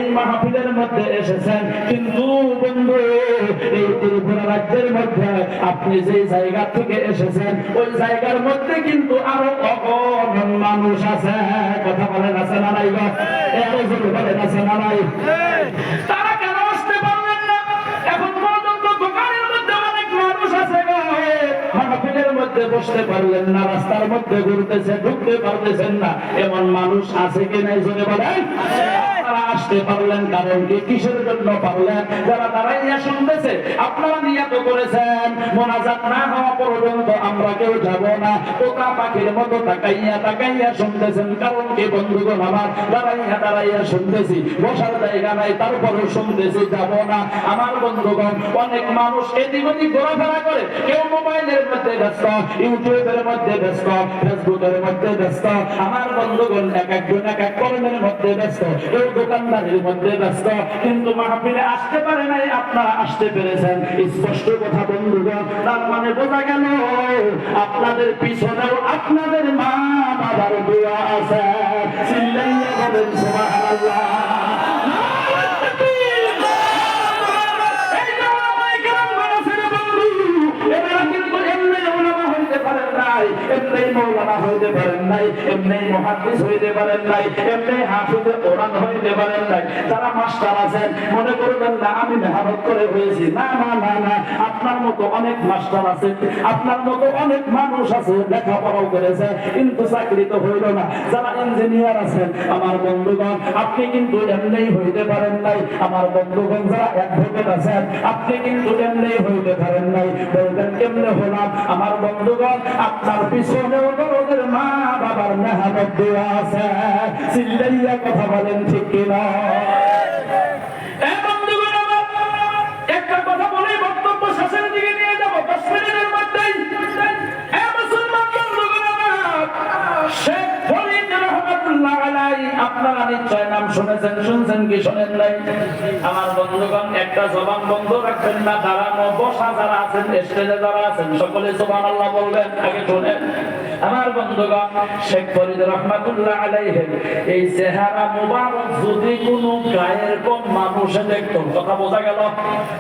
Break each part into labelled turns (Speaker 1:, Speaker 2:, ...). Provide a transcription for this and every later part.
Speaker 1: এই মাহফিলের মধ্যে এসেছেন, কিন্তু বন্ধু এই ত্রিপুরা রাজ্যের মধ্যে আপনি যে জায়গা থেকে এসেছেন ওই জায়গার মধ্যে কিন্তু আরো অগণন মানুষ আছে। কথা বলেন আছে না নাই? বলেন আছে না নাই? তারা কেন আসতে পারলেন না? এখন পর্যন্ত দোকানের মধ্যে অনেক মানুষ আছে, মাহফিলের মধ্যে বসতে পারলেন না, রাস্তার মধ্যে ঘুরতেছে, ঢুকতে পারতেছেন না, এমন মানুষ আছে কি নাই? জোরে বলেন। আসতে পারলেন কারণ কি? কিসের জন্য পারলেন? যারা দাঁড়াইয়া শুনতেছে, আপনারা নিয়ত করেছেন মোনাজাত না হওয়া পর্যন্ত আমরা কেউ যাব না, তোতা পাখির মতো তাকাইয়া তাকাইয়া শুনতেছেন। কারণ কি বন্ধুগণ আমার? দাঁড়াইয়া দাঁড়াইয়া শুনতেছি, বসার জায়গা নাই, তারপরেও শুনতেছি, যাব না। আমার বন্ধুগণ অনেক মানুষ এদিক ওদিক ঘোরাফেরা করে, কেউ মোবাইলের মধ্যে ব্যস্ত, ইউটিউবের মধ্যে ব্যস্ত, ফেসবুকের মধ্যে ব্যস্ত। আমার বন্ধুগণ এক একজন এক এক কর্মের মধ্যে ব্যস্ত, কেউ দোকানদারির মধ্যে ব্যস্ত, কিন্তু মাহফিলে আসতে পারে নাই। আপনারা আসতে পেরেছেন, স্পষ্ট কথা বন্ধুগণ। তার মানে বোঝা গেল আপনাদের পিছনেও আপনাদের মা বাবার দোয়া আছে। চিল্লাইয়া বলেন সুবহানাল্লাহ। এমনি মৌলানা হইতে পারেন নাই, এমনি মুহাদ্দিস হইতে পারেন নাই, এমনি হাফিজে কোরআন হইতে পারেন নাই। যারা মাস্টার আছেন মনে করবেন না আমি মেহনত করে হয়েছি। না না না না, আপনার মতো অনেক মাস্টার আছে, আপনার মতো অনেক মানুষ আছে লেখাপড়াও করেছে কিন্তু চাকরি তো হইল না। যারা ইঞ্জিনিয়ার আছেন আমার বন্ধুগণ, আপনি কিন্তু এমনি হইতে পারেন নাই। আমার বন্ধুগণ যারা অ্যাডভোকেট আছেন, আপনি কিন্তু এমনি হইতে পারেন নাই। বলবেন কেমনে হলাম? আমার বন্ধুগণ আপনার পিছনেও ওদের মা বাবার মেহনত দেওয়া আছে। চিল্লাইয়া কথা বলেন ঠিক কিনা? একটা কথা বলে বক্তব্য শেষের দিকে নিয়ে যাবো 10 মিনিটের মধ্যেই। শেখ ফরিদ রহমাতুল্লাহ আলাইহি আপনারা নিশ্চয় নাম শুনেছেন, শুনছেন কি শোনেন নাই? আমার বন্ধুগণ একটা জবান বন্ধ রাখবেন না। দাঁড়ানো বসা যারা আছেন, স্টেজে যারা আছেন, সকলে সুবহানাল্লাহ বলবেন। আগে শুনেন আমার বন্ধুগণ, শেখ ফরিদ রহমাতুল্লাহ আলাইহি এই চেহারা মুবারক যদি কোনো গায়ের কোন মানুষে দেখতো, কথা বোঝা গেল?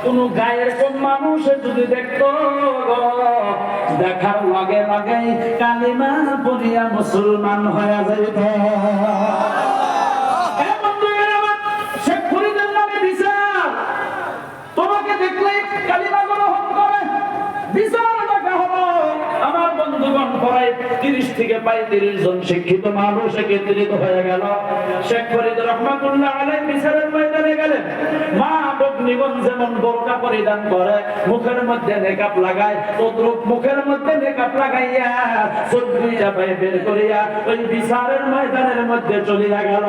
Speaker 1: কোন গায়ের কোন মানুষে যদি দেখতো, দেখার লগে লগে কালিমা পড়িয়া মুসলমান হয়ে যাইত। শেখ ফরিদের নামে বিচার, তোমাকে দেখলে কালিমা গ্রহণ করে বিচার ডাকা হলো। আমার বন্ধুগণ প্রায় 30 থেকে 35 জন শিক্ষিত মানুষ একত্রিত হয়ে গেল। শেখ ফরিদ রহমাতুল্লাহ আলাইহি বিচারের ময়দানে গেলেন। মা বগ্নিগণ যেমন বোরকা পরিধান করে, মুখের মধ্যে নেকাব লাগায়, তদ্রুপ মুখের মধ্যে নেকাব লাগাইয়া চোখটা বের করিয়া ওই বিচারের ময়দানের মধ্যে চলিয়া গেল।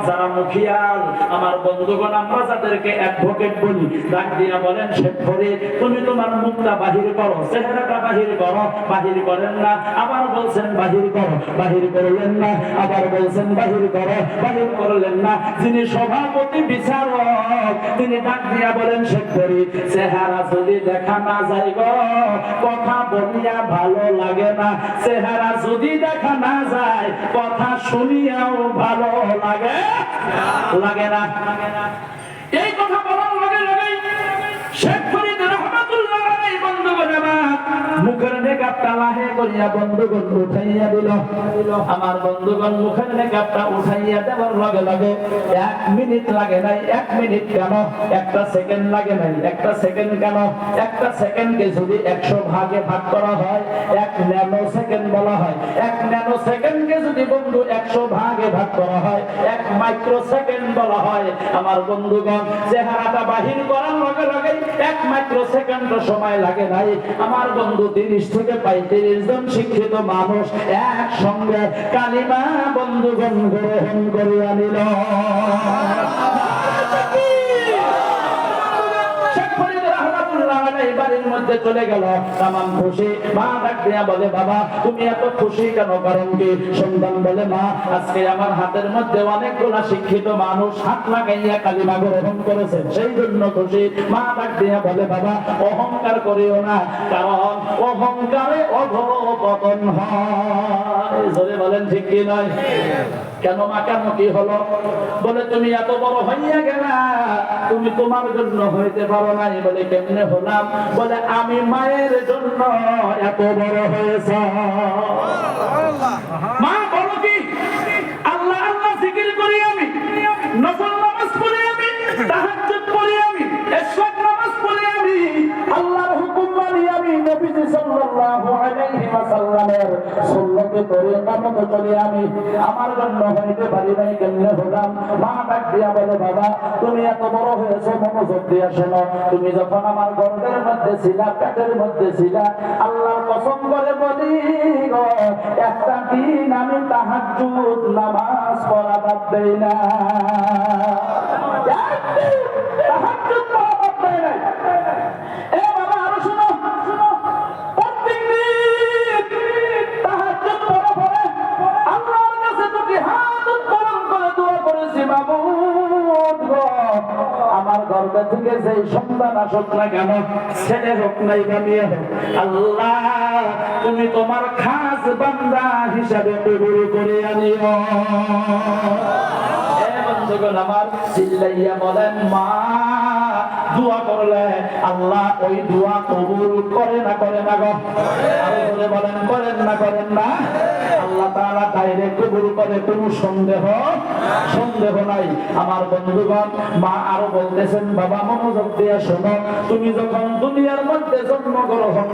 Speaker 1: যারা মুখিয়াল আমার বন্ধুগণ, আমরা যাদেরকে অ্যাডভোকেট বলি, ডাক দিয়া বলেন শেখ ফরিদ তুমি তোমার মুখটা বাহির করো, চেহারাটা বাহির করো। বাহির করেন না, আবার বলছেন বাহির করো। বাহির করলেন না, আবার বলছেন বাহির করো। বাহির করলেন না। যিনি সভাপতি বিচারক তিনি ডাক দিয়া বলেন শেখ ফরিদ চেহারা যদি দেখা না যায় গো, কথা বলিয়া ভালো লাগে না। চেহারা যদি দেখা না যায়, কথা শুনিয়াও ভালো লাগে না। এই কথা বলার লগে লগে শেখ ফরিদ রহমাতুল্লাহ আলাইহি বন্ধুগণ আমার মুখের নেকাবটা লাহে করিয়া বন্ধুগণ উঠাইয়া দিল। আমার বন্ধুগণ মুখের নেকাবটা উঠাইয়া দেওয়ার লগে লগে 1 মিনিট লাগে নাই। 1 মিনিট কেন, 1 সেকেন্ড লাগে নাই। 1 সেকেন্ড কেন? 1 সেকেন্ডকে যদি 100 ভাগে ভাগ করা হয় 1 ন্যানো সেকেন্ড বলা হয়। 1 ন্যানো সেকেন্ডকে যদি বন্ধু 100 ভাগে ভাগ করা হয় 1 মাইক্রো সেকেন্ড বলা হয়। আমার বন্ধুগণ চেহারাটা বাহির করার লগে লগে 1 মাইক্রো সেকেন্ড সময় লাগে নাই। আমার বন্ধু 30 থেকে 35 জন শিক্ষিত মানুষ একসঙ্গে কালিমা বন্ধুগণ গ্রহণ করিয়া নিল। বাড়ির মধ্যে চলে গেল, তামাম খুশি। মা ডাক দিয়া বলে বাবা তুমি এত খুশি কেন? কারণ কি? সন্তান বলে মা আজকে আমার হাতের মধ্যে অনেকগুলা শিক্ষিত মানুষ হাত লাগাইয়া কালিমা গ্রহণ করেছে, সেই জন্য খুশি। মা ডাক দিয়া বলে বাবা অহংকার করিও না, কারণ অহংকারে অধঃপতন হয়। জোরে বলেন ঠিক কি নয়? কেন মা, কেন কি হলো? বলে তুমি এত বড় হইয়া গেলা, তুমি তোমার জন্য হইতে পারো নাই। বলে কেমনে হলাম? বলে আমি মায়ের জন্য এত বড় হয়েছ। মা বলো কি? আল্লাহ আল্লাহ জিকির করি আমি, নফল নামাজ পড়ি আমি, তাহাজ্জুদ পড়ি আমি, ইশরাক নামাজ পড়ি আমি, আল্লাহর হুকুম মানি আমি, নবীজি সাল্লাল্লাহু আলাইহি ওয়াসাল্লামের সুন্নতে তরিকা মতো চলি আমি। আমার জন্য হইতে পারি নাই, কেমনে হলাম? মা ডাক দিয়া বলে বাবা তুমি এত বড় হয়েছো, মনোযোগ দিয়া শোনো। তুমি যখন আমার গর্ভের মধ্যে ছিলা, পেটের মধ্যে ছিলা, আল্লাহর কসম করে বলি গো, একটা দিন আমি তাহাজ্জুদ নামাজ পড়া বাদ দেই না। তাহাজ্জুদ পড়া বাদ দেই নাই। এ বাবা আরো শোনো, প্রত্যেকদিন তাহাজ্জুদ পড়া পড়ে আল্লাহর কাছে দুটি হাত উত্তোলন করে দোয়া করেছি, মাবুদ গো, আমার গর্ভে থেকে যে সন্তান আসুক না কেন, ছেলে হোক নাই বা মেয়ে হোক, আল্লাহ তুমি তোমার খাস বান্দা হিসাবে কবুল করে আনিও। বন্ধুগণ আমার, চিল্লাইয়া বলেন মা দোয়া করলে আল্লাহ ওই দোয়া কবুল করে না করে না গো? আরো জোরে বলেন করেন না করেন না? আল্লাহ তাআলা ডাইরেক্ট কবুল করে, কোনো সন্দেহ নাই। আমার বন্ধুগণ, মা আরো বলতেছেন বাবা মনোযোগ দিয়ে শোনো, তুমি যখন দুনিয়ার মধ্যে জন্মগ্রহণ